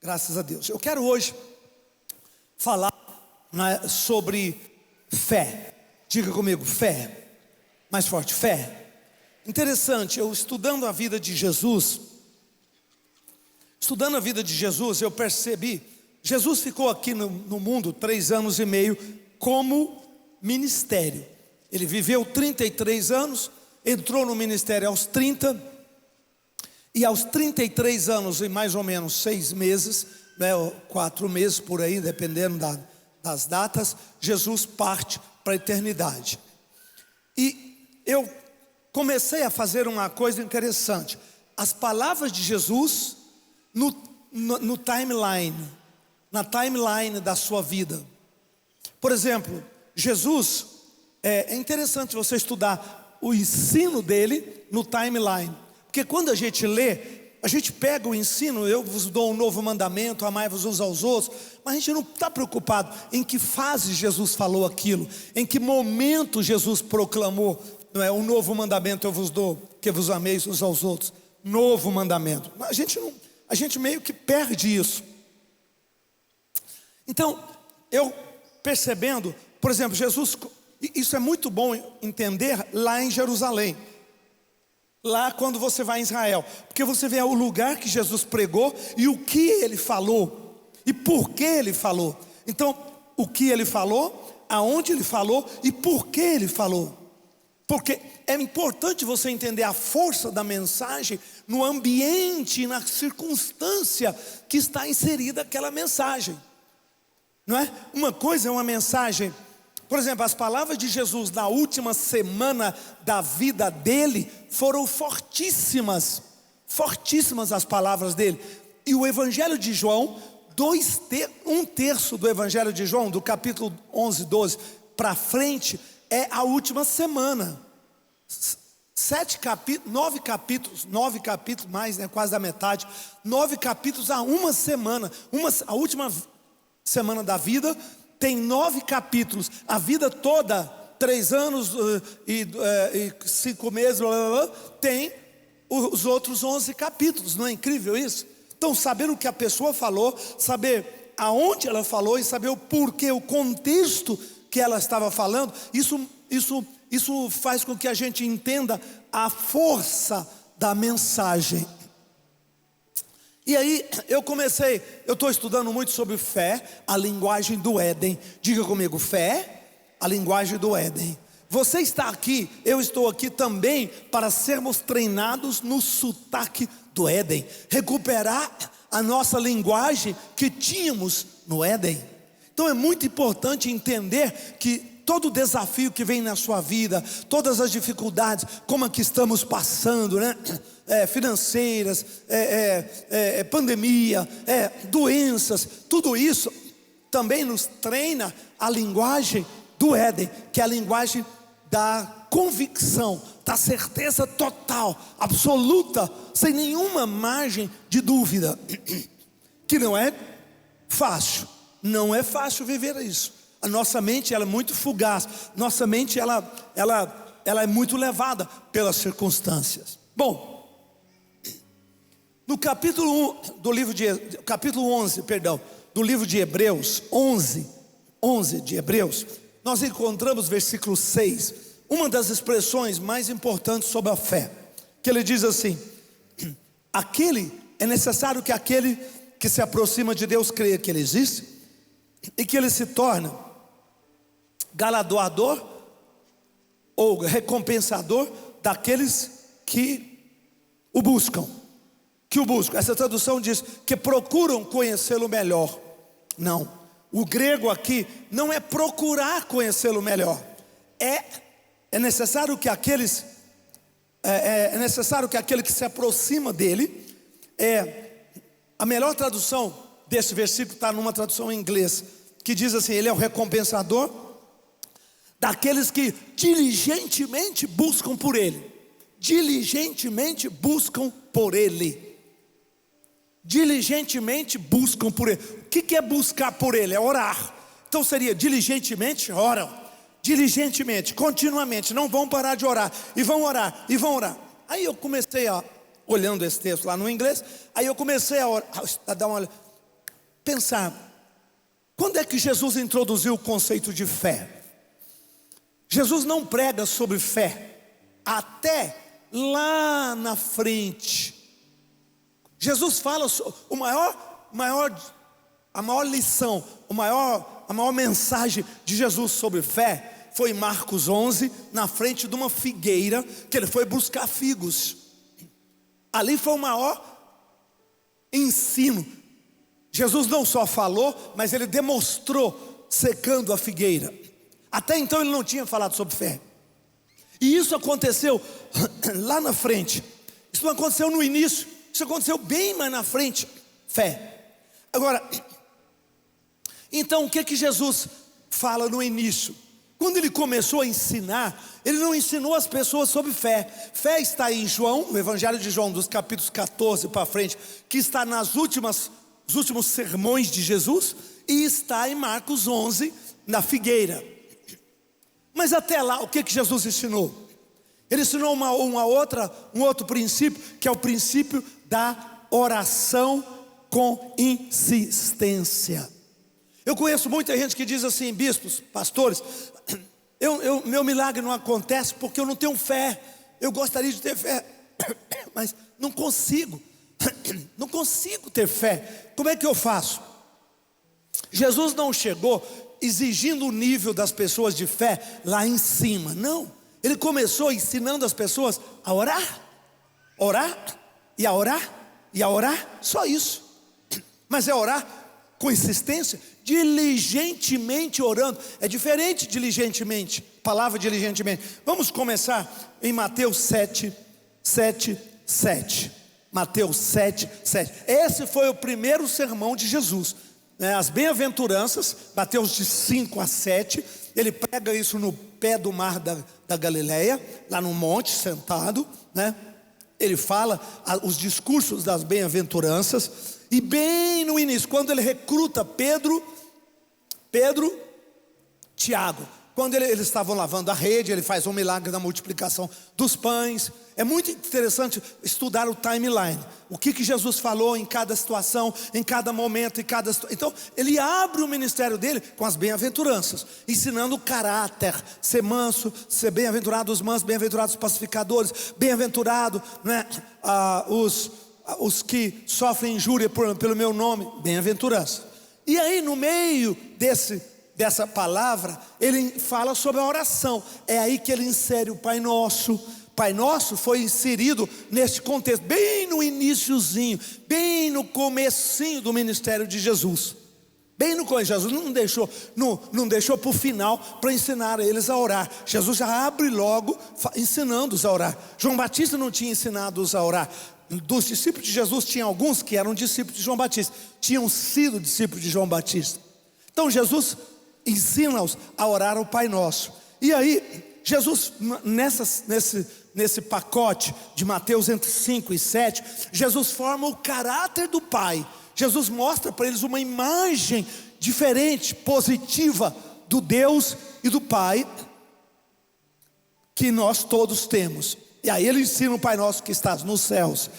Graças a Deus. Eu quero hoje falar sobre fé. Diga comigo, fé. Mais forte, fé. Interessante, eu estudando a vida de Jesus, eu percebi, Jesus ficou aqui no mundo 3 anos e meio como ministério. Ele viveu 33 anos, entrou no ministério aos 30, e aos 33 anos e mais ou menos 6 meses, 4 meses por aí, dependendo das datas, Jesus parte para a eternidade. E eu comecei a fazer uma coisa interessante. As palavras de Jesus no timeline, na timeline da sua vida. Por exemplo, Jesus, é interessante você estudar o ensino dele no timeline. Porque quando a gente lê, a gente pega o ensino, eu vos dou um novo mandamento, amai-vos uns aos outros, mas a gente não está preocupado em que fase Jesus falou aquilo, em que momento Jesus proclamou, não é, um novo mandamento eu vos dou, que vos ameis uns aos outros, novo mandamento. A gente meio que perde isso. Então, eu percebendo, por exemplo, Jesus, isso é muito bom entender lá em Jerusalém. Lá quando você vai em Israel, porque você vê o lugar que Jesus pregou e o que ele falou e por que ele falou. Então, o que ele falou, aonde ele falou e por que ele falou. Porque é importante você entender a força da mensagem no ambiente e na circunstância que está inserida aquela mensagem. Não é? Uma coisa é uma mensagem. Por exemplo, as palavras de Jesus na última semana da vida dele foram fortíssimas. Fortíssimas as palavras dele. E o Evangelho de João, 1/3 do Evangelho de João, do capítulo 11, 12 para frente, é a última semana. 9 capítulos mais, né, quase da metade. 9 capítulos a uma semana. A última semana da vida tem 9 capítulos. A vida toda, 3 anos e 5 meses, tem os outros 11 capítulos. Não é incrível isso? Então, saber o que a pessoa falou, saber aonde ela falou e saber o porquê, o contexto que ela estava falando, isso faz com que a gente entenda a força da mensagem. E aí eu estou estudando muito sobre fé, a linguagem do Éden. Diga comigo, fé, a linguagem do Éden. Você está aqui, eu estou aqui também para sermos treinados no sotaque do Éden. Recuperar a nossa linguagem que tínhamos no Éden. Então é muito importante entender que todo desafio que vem na sua vida, todas as dificuldades, como a que estamos passando, né? Financeiras, pandemia, doenças, tudo isso também nos treina a linguagem do Éden, que é a linguagem da convicção, da certeza total, absoluta, sem nenhuma margem de dúvida, que não é fácil. Não é fácil viver isso. A nossa mente ela é muito fugaz. Nossa mente ela é muito levada pelas circunstâncias. Bom, no capítulo 11, do livro de Hebreus, 11 de Hebreus, nós encontramos versículo 6, uma das expressões mais importantes sobre a fé, que ele diz assim: é necessário que aquele que se aproxima de Deus creia que Ele existe e que Ele se torna galardoador ou recompensador daqueles que o buscam. Essa tradução diz que procuram conhecê-lo melhor. Não, o grego aqui não é procurar conhecê-lo melhor. É necessário que aquele que se aproxima dele. A melhor tradução desse versículo está numa tradução em inglês, que diz assim: ele é o recompensador daqueles que diligentemente buscam por ele. Diligentemente buscam por ele. Diligentemente buscam por ele. O que é buscar por ele? É orar. Então seria diligentemente oram. Diligentemente, continuamente, não vão parar de orar. E vão orar, e vão orar. Aí eu comecei olhando esse texto lá no inglês, aí eu comecei a dar uma olhada. pensar, quando é que Jesus introduziu o conceito de fé? Jesus não prega sobre fé até lá na frente. Jesus fala a maior lição, a maior mensagem de Jesus sobre fé foi em Marcos 11, na frente de uma figueira, que ele foi buscar figos. Ali foi o maior ensino. Jesus não só falou, mas ele demonstrou secando a figueira. Até então ele não tinha falado sobre fé. E isso aconteceu lá na frente. Isso não aconteceu no início, isso aconteceu bem mais na frente. Fé. Agora, então o que Jesus fala no início? Quando ele começou a ensinar, ele não ensinou as pessoas sobre fé. Fé está em João, no Evangelho de João, dos capítulos 14 para frente, que está nos últimos sermões de Jesus, e está em Marcos 11, na figueira. Mas até lá, o que Jesus ensinou? Ele ensinou um outro princípio, que é o princípio da oração com insistência. Eu conheço muita gente que diz assim, bispos, pastores, meu milagre não acontece porque eu não tenho fé. Eu gostaria de ter fé, mas não consigo ter fé. Como é que eu faço? Jesus não chegou exigindo o nível das pessoas de fé lá em cima, não. Ele começou ensinando as pessoas a orar, e a orar, só isso. Mas é orar com insistência, diligentemente orando. É diferente diligentemente, palavra diligentemente. Vamos começar em Mateus 7. Mateus 7. Esse foi o primeiro sermão de Jesus, as bem-aventuranças, Mateus de 5 a 7. Ele prega isso no pé do mar da Galileia, lá no monte, sentado, Ele fala os discursos das bem-aventuranças. E bem no início, quando ele recruta Pedro, Tiago, quando eles estavam lavando a rede, ele faz um milagre da multiplicação dos pães. É muito interessante estudar o timeline, o que Jesus falou em cada situação, em cada momento, então ele abre o ministério dele com as bem-aventuranças, ensinando o caráter, ser manso, ser bem-aventurado os mansos, bem-aventurados os pacificadores, bem-aventurado, os que sofrem injúria pelo meu nome, bem-aventurança. E aí no meio dessa palavra, ele fala sobre a oração. É aí que ele insere o Pai Nosso. Pai Nosso foi inserido nesse contexto, bem no iniciozinho, bem no comecinho do ministério de Jesus. Bem no começo, Jesus não deixou para o final para ensinar eles a orar. Jesus já abre logo ensinando-os a orar. João Batista não tinha ensinado-os a orar. Dos discípulos de Jesus tinha alguns que eram discípulos de João Batista, tinham sido discípulos de João Batista. Então Jesus ensina-os a orar ao Pai Nosso. E aí Jesus, nesse pacote de Mateus entre 5 e 7, Jesus forma o caráter do Pai. Jesus mostra para eles uma imagem diferente, positiva, do Deus e do Pai que nós todos temos. E aí ele ensina o Pai Nosso que estás nos céus,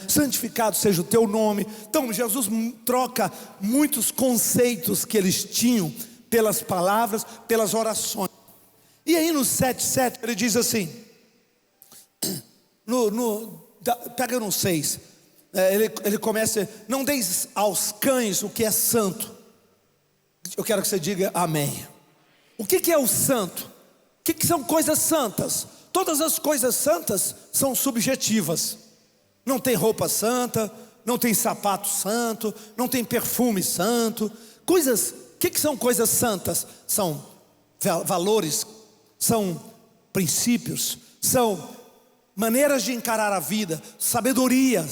santificado seja o teu nome. Então Jesus troca muitos conceitos que eles tinham pelas palavras, pelas orações. E aí no 7:7 ele diz assim, pega no 6, ele começa, não deis aos cães o que é santo. Eu quero que você diga amém. O que é o santo? O que são coisas santas? Todas as coisas santas são subjetivas. Não tem roupa santa, não tem sapato santo, não tem perfume santo. O que são coisas santas? São valores, são princípios, são maneiras de encarar a vida, sabedoria,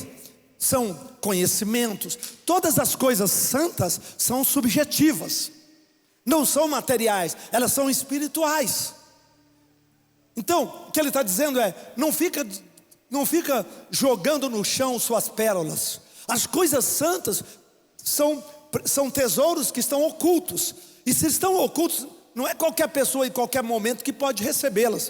são conhecimentos. Todas as coisas santas são subjetivas, não são materiais, elas são espirituais. Então, o que ele está dizendo é, não fica jogando no chão suas pérolas. As coisas santas são tesouros que estão ocultos. E se estão ocultos, não é qualquer pessoa em qualquer momento que pode recebê-las.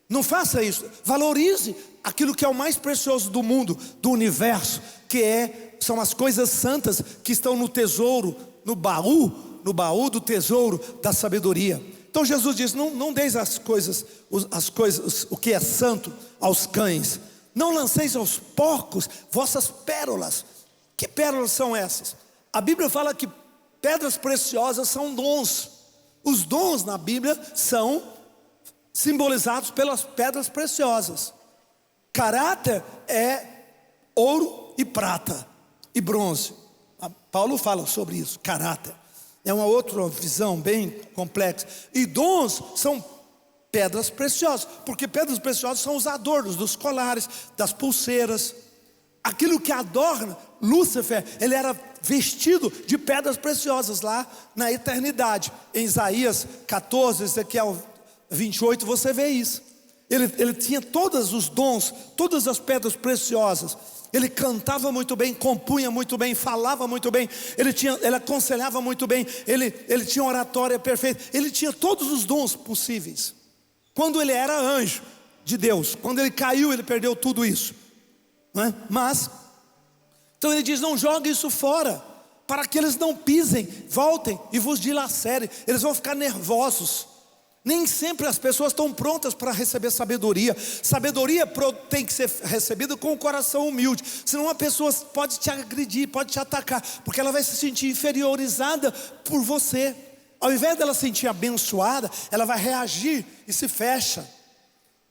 Não faça isso. Valorize aquilo que é o mais precioso do mundo, do universo, que é são as coisas santas que estão no tesouro, no baú do tesouro da sabedoria. Então Jesus diz: não deis as coisas, o que é santo aos cães, não lanceis aos porcos vossas pérolas. Que pérolas são essas? A Bíblia fala que pedras preciosas são dons. Os dons na Bíblia são simbolizados pelas pedras preciosas. Caráter é ouro e prata e bronze. Paulo fala sobre isso, caráter. É uma outra visão bem complexa. E dons são pedras preciosas, porque pedras preciosas são os adornos dos colares, das pulseiras. Aquilo que adorna, Lúcifer, ele era vestido de pedras preciosas lá na eternidade. Em Isaías 14, Ezequiel 28, você vê isso. Ele tinha todos os dons, todas as pedras preciosas. Ele cantava muito bem, compunha muito bem, falava muito bem, ele aconselhava muito bem, ele tinha oratória perfeita, ele tinha todos os dons possíveis. Quando ele era anjo de Deus, quando ele caiu, ele perdeu tudo isso, não é? Mas, então ele diz: não jogue isso fora, para que eles não pisem, voltem e vos dilacerem. Eles vão ficar nervosos. Nem sempre as pessoas estão prontas para receber sabedoria. Sabedoria tem que ser recebida com o coração humilde. Senão a pessoa pode te agredir, pode te atacar, porque ela vai se sentir inferiorizada por você. Ao invés dela se sentir abençoada, ela vai reagir e se fecha,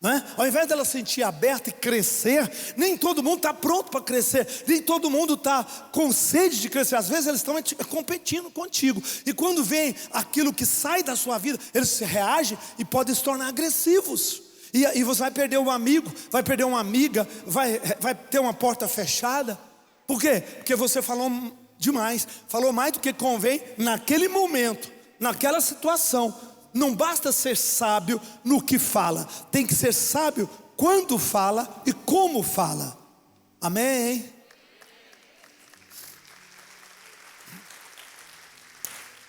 não é? Ao invés dela se sentir aberta e crescer, nem todo mundo está pronto para crescer, nem todo mundo está com sede de crescer. Às vezes eles estão competindo contigo, e quando vem aquilo que sai da sua vida, eles reagem e podem se tornar agressivos. E você vai perder um amigo, vai perder uma amiga, vai ter uma porta fechada. Por quê? Porque você falou demais, falou mais do que convém naquele momento, naquela situação. Não basta ser sábio no que fala, tem que ser sábio quando fala e como fala. Amém?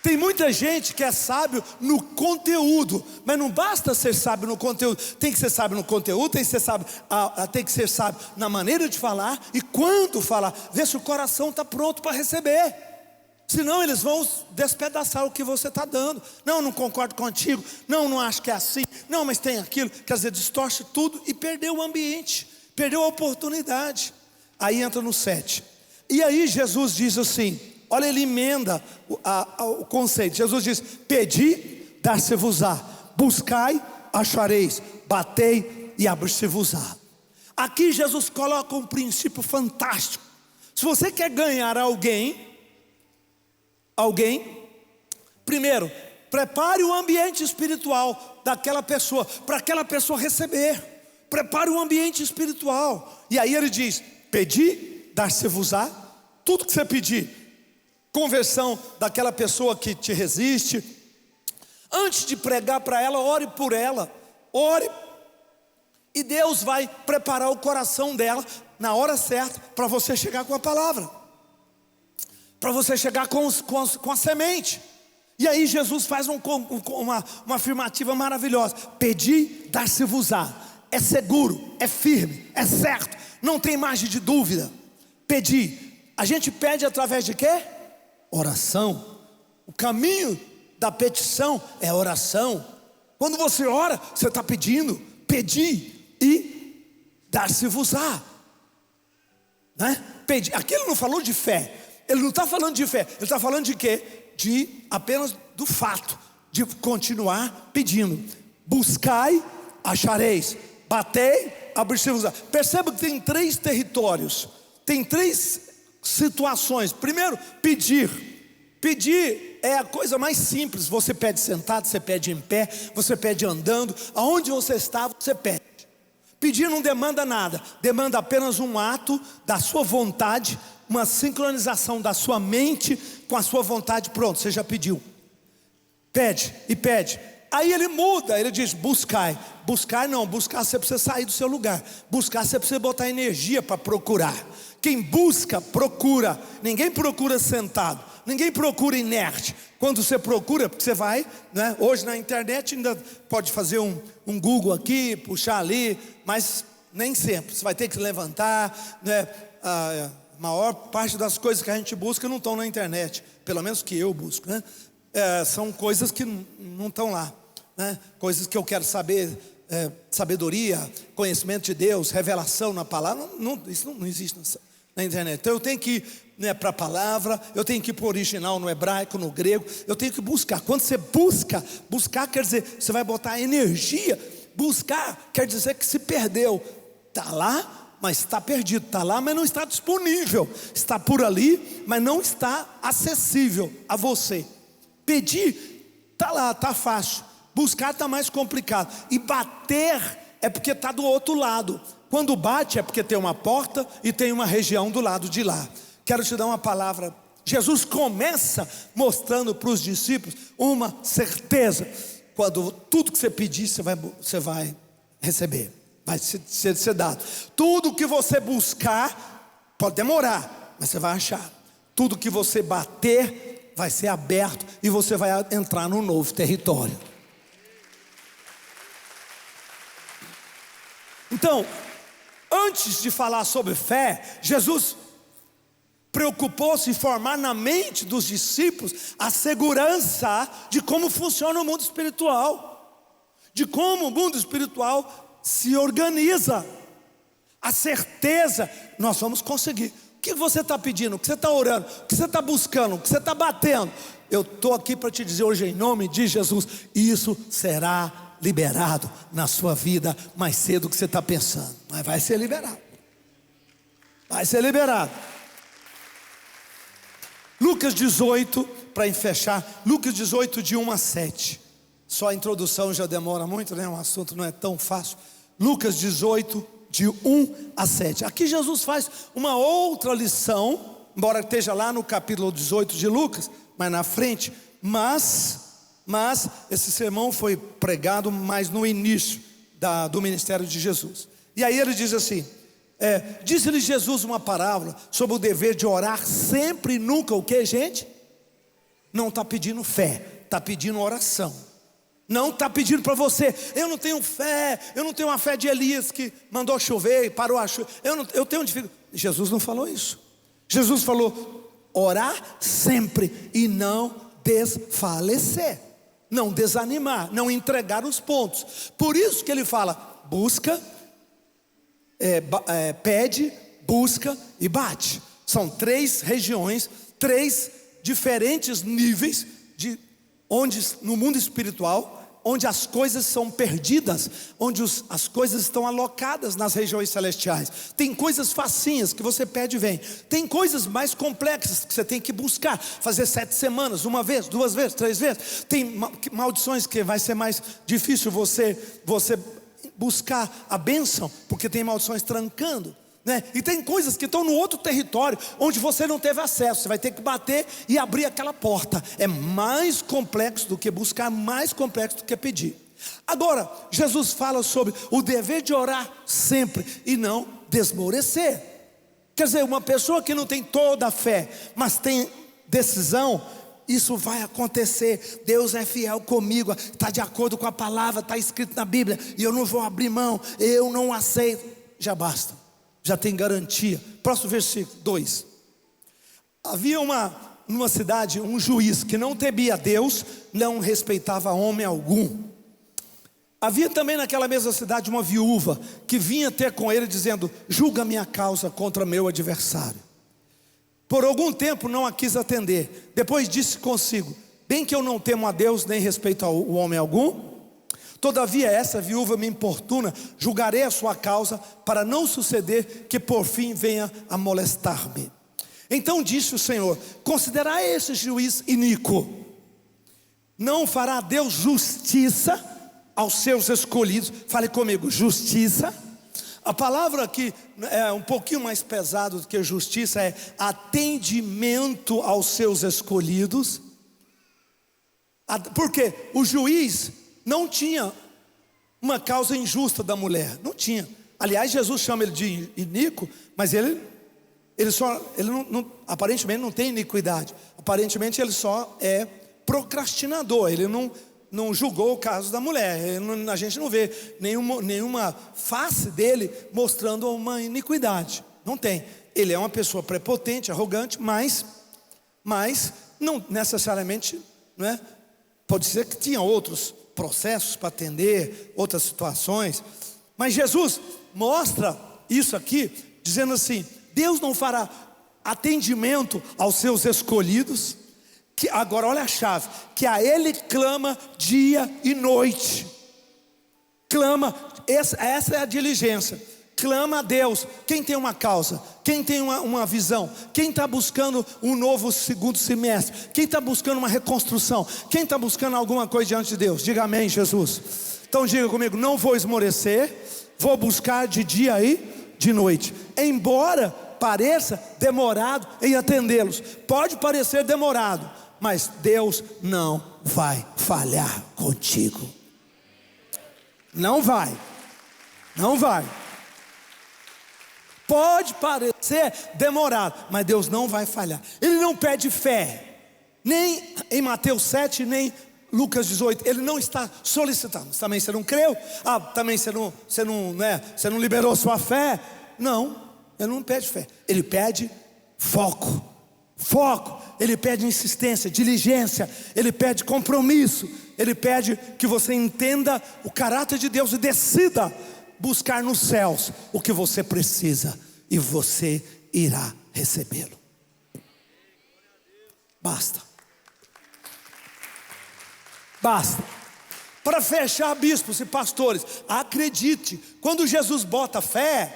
Tem muita gente que é sábio no conteúdo, mas não basta ser sábio no conteúdo. Tem que ser sábio no conteúdo, tem que ser sábio na maneira de falar e quando falar. Ver se o coração está pronto para receber. Senão eles vão despedaçar o que você está dando. Não concordo contigo. Não acho que é assim. Não, mas tem aquilo. Quer dizer, distorce tudo e perdeu o ambiente, perdeu a oportunidade. Aí entra no 7. E aí Jesus diz assim, olha, ele emenda o conceito. Jesus diz: pedi, dar-se-vos-á, buscai, achareis, batei e abrir-se-vos-á. Aqui Jesus coloca um princípio fantástico. Se você quer ganhar alguém, primeiro, prepare o ambiente espiritual daquela pessoa, para aquela pessoa receber. Prepare o ambiente espiritual. E aí ele diz: pedi, dar-se-vos-á. Tudo que você pedir, conversão daquela pessoa que te resiste. Antes de pregar para ela, ore por ela. Ore, e Deus vai preparar o coração dela na hora certa para você chegar com a palavra, para você chegar com a semente. E aí Jesus faz uma afirmativa maravilhosa: pedi, dar-se-vos-á. É seguro, é firme, é certo, não tem margem de dúvida. Pedi. A gente pede através de quê? Oração. O caminho da petição é oração. Quando você ora, você está pedindo. Pedi e dar-se-vos-á, né? Pedi. Aqui ele não falou de fé. Ele não está falando de fé. Ele está falando de quê? De apenas do fato de continuar pedindo. Buscai, achareis. Batei, abrir-se-vos-á. Perceba que tem 3 territórios. Tem 3 situações. Primeiro, pedir. Pedir é a coisa mais simples. Você pede sentado, você pede em pé, você pede andando. Aonde você está, você pede. Pedir não demanda nada. Demanda apenas um ato da sua vontade, uma sincronização da sua mente com a sua vontade. Pronto, você já pediu. Pede e pede. Aí ele muda, ele diz: buscai. Buscar não, buscar você precisa sair do seu lugar. Buscar você precisa botar energia para procurar. Quem busca, procura. Ninguém procura sentado, ninguém procura inerte. Quando você procura, porque você vai, né? Hoje na internet ainda pode fazer um Google aqui, puxar ali, mas nem sempre. Você vai ter que se levantar, né? maior parte das coisas que a gente busca não estão na internet, pelo menos que eu busco, né? São coisas que não estão lá, né? Coisas que eu quero saber, sabedoria, conhecimento de Deus, revelação na palavra. Isso não existe na internet. Então eu tenho que ir, né, para a palavra, eu tenho que ir para o original, no hebraico, no grego. Eu tenho que buscar. Quando você buscar quer dizer, você vai botar energia. Buscar quer dizer que se perdeu. Está lá, mas está perdido. Está lá, mas não está disponível. Está por ali, mas não está acessível a você. Pedir, está lá, está fácil. Buscar está mais complicado. E bater é porque está do outro lado. Quando bate é porque tem uma porta e tem uma região do lado de lá. Quero te dar uma palavra. Jesus começa mostrando para os discípulos uma certeza. Quando tudo que você pedir, você vai receber. Vai ser dado. Tudo que você buscar, pode demorar, mas você vai achar. Tudo que você bater, vai ser aberto e você vai entrar num novo território. Então, antes de falar sobre fé, Jesus preocupou-se em formar na mente dos discípulos a segurança de como funciona o mundo espiritual, de como o mundo espiritual se organiza, a certeza, nós vamos conseguir. O que você está pedindo, o que você está orando, o que você está buscando, o que você está batendo, eu estou aqui para te dizer hoje em nome de Jesus, isso será liberado na sua vida mais cedo do que você está pensando, mas vai ser liberado, vai ser liberado. Lucas 18, para fechar, Lucas 18 de 1 a 7, só a introdução já demora muito, né? O assunto não é tão fácil. Lucas 18 de 1 a 7, aqui Jesus faz uma outra lição, embora esteja lá no capítulo 18 de Lucas, mas na frente, mas esse sermão foi pregado mais no início do ministério de Jesus. E aí ele diz assim, disse-lhe Jesus uma parábola sobre o dever de orar sempre e nunca o que, gente? Não está pedindo fé, está pedindo oração. Não está pedindo para você, eu não tenho fé, eu não tenho uma fé de Elias que mandou chover e parou a chuva, eu tenho dificuldade. Jesus não falou isso. Jesus falou, orar sempre e não desfalecer, não desanimar, não entregar os pontos. Por isso que ele fala, busca, pede, busca e bate. São 3 regiões, 3 diferentes níveis onde no mundo espiritual, onde as coisas são perdidas, onde as coisas estão alocadas nas regiões celestiais. Tem coisas facinhas que você pede e vem. Tem coisas mais complexas que você tem que buscar, fazer 7 semanas, 1 vez, 2 vezes, 3 vezes. Tem maldições que vai ser mais difícil você buscar a bênção, porque tem maldições trancando, né? E tem coisas que estão no outro território, onde você não teve acesso. Você vai ter que bater e abrir aquela porta. É mais complexo do que buscar, mais complexo do que pedir. Agora, Jesus fala sobre o dever de orar sempre e não desmorecer. Quer dizer, uma pessoa que não tem toda a fé, mas tem decisão, isso vai acontecer. Deus é fiel comigo, está de acordo com a palavra, está escrito na Bíblia, e eu não vou abrir mão, eu não aceito. Já basta, já tem garantia. Próximo versículo 2. Havia numa cidade um juiz que não temia a Deus, não respeitava homem algum. Havia também naquela mesma cidade uma viúva que vinha ter com ele dizendo, julga minha causa contra meu adversário. Por algum tempo não a quis atender. Depois disse consigo, bem que eu não temo a Deus nem respeito ao homem algum, todavia essa viúva me importuna, julgarei a sua causa, para não suceder que por fim venha a molestar-me. Então disse o Senhor, considerai esse juiz iníquo. Não fará Deus justiça aos seus escolhidos? Fale comigo, justiça. A palavra aqui é um pouquinho mais pesado do que justiça, é atendimento aos seus escolhidos. Porque o juiz não tinha uma causa injusta da mulher, não tinha. Aliás, Jesus chama ele de iníquo, mas ele aparentemente não tem iniquidade. Aparentemente ele só é procrastinador. Ele não julgou o caso da mulher. A gente não vê nenhuma face dele mostrando uma iniquidade. não tem. Ele é uma pessoa prepotente, arrogante, mas não necessariamente, não é? Pode ser que tinha outros processos para atender, outras situações. Mas Jesus mostra isso aqui, dizendo assim: Deus não fará atendimento aos seus escolhidos, que agora olha a chave, que a Ele clama dia e noite. Clama, essa é a diligência. Clama a Deus. Quem tem uma causa, quem tem uma visão, quem está buscando um novo segundo semestre, quem está buscando uma reconstrução, quem está buscando alguma coisa diante de Deus, diga amém, Jesus. Então diga comigo: não vou esmorecer, vou buscar de dia e de noite, embora pareça demorado em atendê-los. Pode parecer demorado, mas Deus não vai falhar contigo. Não vai. Pode parecer demorado, mas Deus não vai falhar. Ele não pede fé, nem em Mateus 7, nem Lucas 18. Ele não está solicitando. Também você não creu? Também você não liberou sua fé? Não, ele não pede fé. Ele pede foco. Ele pede insistência, diligência. Ele pede compromisso. Ele pede que você entenda o caráter de Deus e decida buscar nos céus o que você precisa, e você irá recebê-lo. Basta. Para fechar, bispos e pastores, acredite, quando Jesus bota fé,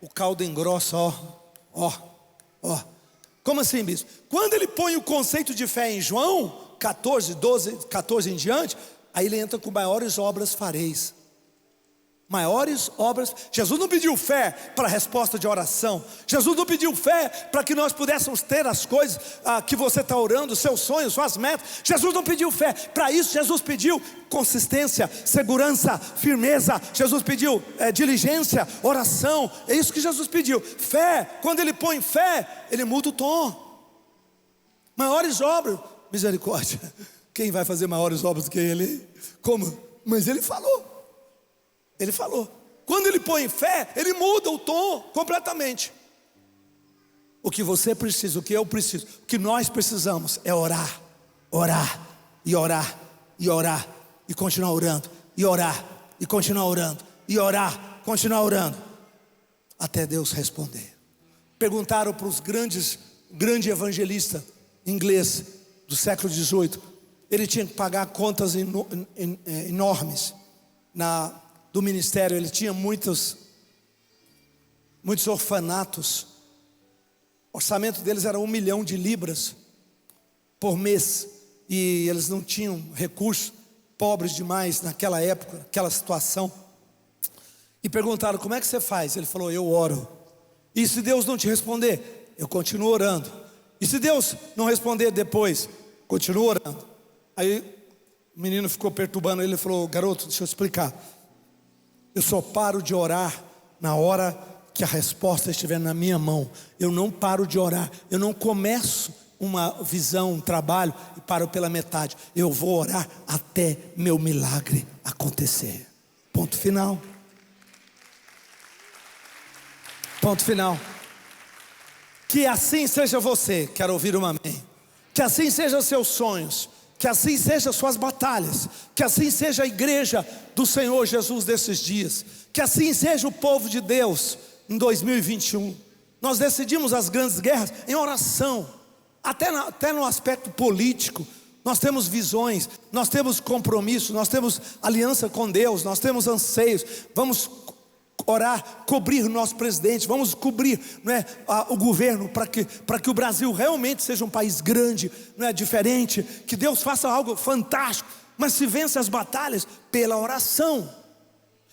o caldo engrossa, ó. Como assim, bispo? Quando ele põe o conceito de fé em João 14, 12, 14 em diante, aí ele entra com maiores obras fareis. Maiores obras. Jesus não pediu fé para a resposta de oração. Jesus não pediu fé para que nós pudéssemos ter as coisas que você está orando, seus sonhos, suas metas. Jesus não pediu fé para isso. Jesus pediu consistência, segurança, firmeza. Jesus pediu diligência, oração. É isso que Jesus pediu. Fé. Quando ele põe fé, ele muda o tom. Maiores obras. Misericórdia. Quem vai fazer maiores obras do que ele? Como? Mas ele falou. Quando ele põe fé, ele muda o tom completamente. O que você precisa, o que eu preciso, o que nós precisamos é orar. E continuar orando. E orar, e continuar orando. E orar, continuar orando, até Deus responder. Perguntaram para os grande evangelista inglês do século XVIII. Ele tinha que pagar contas enormes do ministério. Ele tinha muitos orfanatos. O orçamento deles era 1 milhão de libras por mês, e eles não tinham recursos, pobres demais naquela época, naquela situação. E perguntaram: como é que você faz? Ele falou: eu oro. E se Deus não te responder, eu continuo orando. E se Deus não responder depois, continuo orando. Aí o menino ficou perturbando ele, falou: garoto, deixa eu explicar. Eu só paro de orar na hora que a resposta estiver na minha mão. Eu não paro de orar. Eu não começo uma visão, um trabalho e paro pela metade. Eu vou orar até meu milagre acontecer. Ponto final. Ponto final. Que assim seja você. Quero ouvir um amém. Que assim sejam seus sonhos. Que assim sejam suas batalhas. Que assim seja a igreja do Senhor Jesus desses dias. Que assim seja o povo de Deus em 2021. Nós decidimos as grandes guerras em oração. Até no aspecto político. Nós temos visões, nós temos compromisso, nós temos aliança com Deus, nós temos anseios. Vamos orar, cobrir o nosso presidente, vamos cobrir, o governo, para que o Brasil realmente seja um país grande, diferente, que Deus faça algo fantástico. Mas se vence as batalhas pela oração.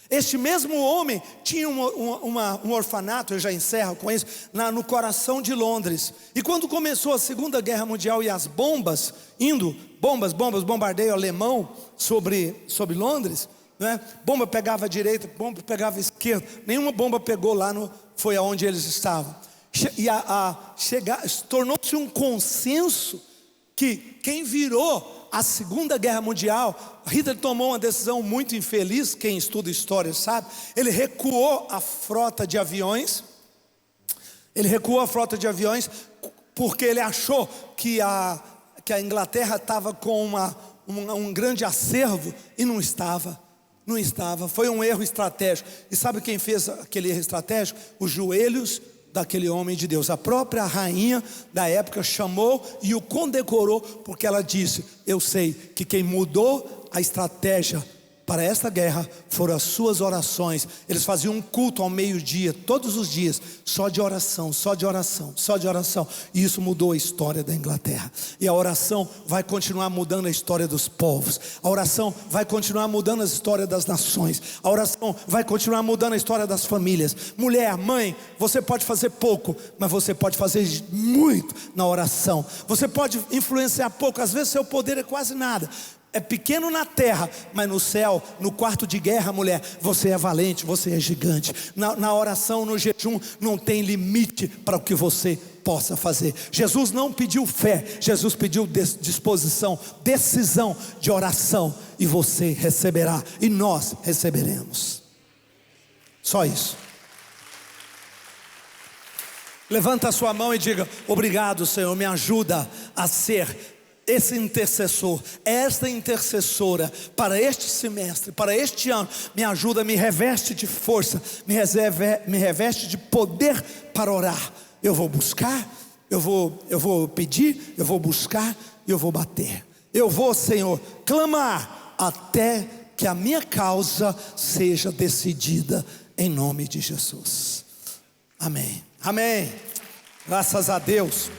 Este mesmo homem tinha um orfanato, eu já encerro com isso, no coração de Londres. E quando começou a Segunda Guerra Mundial e as bombas bombardeio alemão sobre Londres, bomba pegava à direita, bomba pegava à esquerda, nenhuma bomba pegou lá, foi aonde eles estavam. Tornou-se um consenso que quem virou a Segunda Guerra Mundial, Hitler tomou uma decisão muito infeliz. Quem estuda história sabe. Ele recuou a frota de aviões, Ele recuou a frota de aviões porque ele achou que a Inglaterra estava com um grande acervo, e não estava. Não estava, foi um erro estratégico. E sabe quem fez aquele erro estratégico? Os joelhos daquele homem de Deus. A própria rainha da época chamou e o condecorou, porque ela disse: eu sei que quem mudou a estratégia para esta guerra foram as suas orações. Eles faziam um culto ao meio-dia, todos os dias, só de oração, só de oração, só de oração. E isso mudou a história da Inglaterra. E a oração vai continuar mudando a história dos povos. A oração vai continuar mudando a história das nações. A oração vai continuar mudando a história das famílias. Mulher, mãe, você pode fazer pouco, mas você pode fazer muito na oração. Você pode influenciar pouco, às vezes seu poder é quase nada. É pequeno na terra, mas no céu, no quarto de guerra, mulher, você é valente, você é gigante. Na oração, no jejum, não tem limite para o que você possa fazer. Jesus não pediu fé, Jesus pediu disposição, decisão de oração. E você receberá, e nós receberemos. Só isso. Levanta a sua mão e diga: obrigado, Senhor, me ajuda a ser esse intercessor, esta intercessora, para este semestre, para este ano. Me ajuda, me reveste de força, me reveste de poder para orar. Eu vou buscar, eu vou pedir, eu vou buscar, eu vou bater. Eu vou, Senhor, clamar até que a minha causa seja decidida, em nome de Jesus. Amém, amém. Graças a Deus.